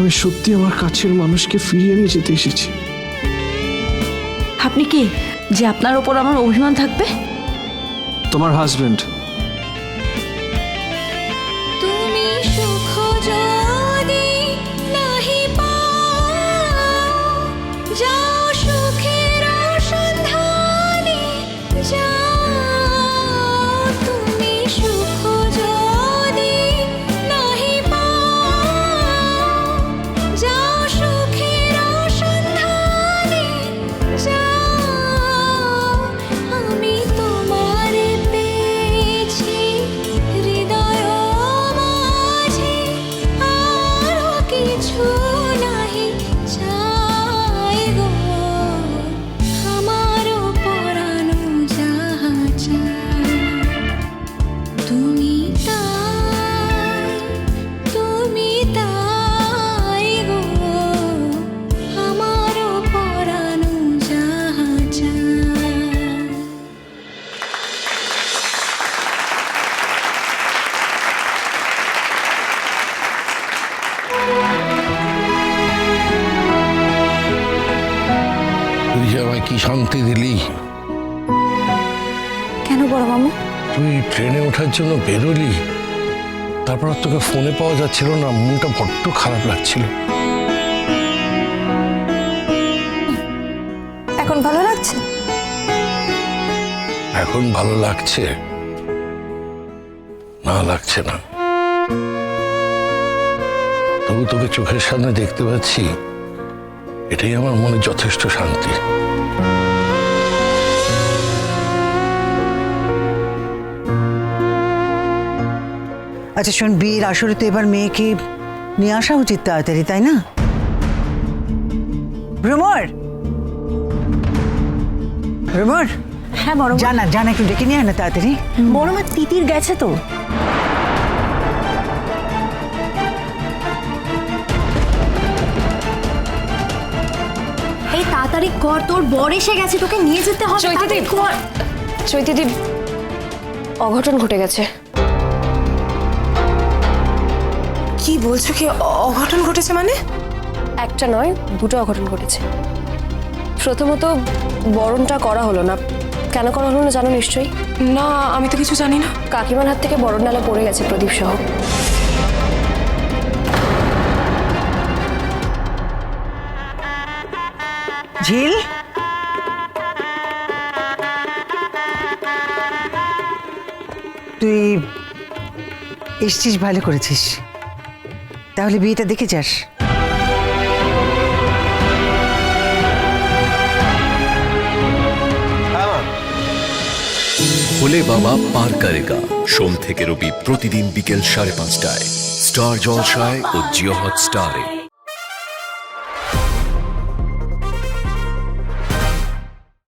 আমি সত্যি আমার কাছের মানুষকে ফিরিয়ে নিয়ে যেতে এসেছি। আপনি কি যে আপনার ওপর আমার অভিমান থাকবে? তোমার হাজবেন্ড। তুমি সুখ যদি নাহি পাও, যাও সুখের সন্ধানে যাও। তুমি সুখ যদি নাহি পাও, যাও সুখের সন্ধানে যাও। আমি তোমারে পেয়েছি হৃদয় মাঝে, আরো কিছু নাহি চাই গো। আমারও পরানো যাহা চায়, তুমি তাই গো। আমারও পরানো যাহা চায়। তুই যে আমায় কি শান্তি দিলি। কেন বড় মামু? তুই ট্রেনে ওঠার জন্য বেরোলি, তারপর আর তোকে ফোনে পাওয়া যাচ্ছিল না, মনটা বড্ড খারাপ লাগছিল। এখন ভালো লাগছে? এখন ভালো লাগছে না, লাগছে না, তবু তোকে চোখের সামনে দেখতে পাচ্ছি, এটাই আমার মনে যথেষ্ট শান্তি। আচ্ছা শোন, বিয়ের আসরে তো এবার মেয়েকে নিয়ে আসা উচিত তাড়াতাড়ি, তাই না? ভ্রমর, ভ্রমর, হ্যাঁ বড় জানা জানা একটু ডেকে নিয়ে আয় না তাড়াতাড়ি। বড় মা, তিতির গেছে তো। এই তাড়াতাড়ি কর, তোর বর এসে গেছে, তোকে নিয়ে যেতে হবে। চৈতিদি, চৈতিদি, অঘটন ঘটে গেছে। কি বলছো? কি অঘটন ঘটেছে মানে? একটা নয়, দুটো অঘটন ঘটেছে। প্রথমত বরণটা করা হলো না। কেন করা হলো না জানো নিশ্চয়ই? না, আমি তো কিছু জানি না। কাকিমার হাত থেকে বরণ ডালা পড়ে গেছে প্রদীপ সহ। ঝিল, তুই এসছিস, ভালো করেছিস। তাহলে বিয়েটা দেখে যাস। ভোলে বাবা পার করেগা, সোম থেকে রবি প্রতিদিন বিকেল 5:30টায় স্টার জলসায় ও জিও হটস্টারে।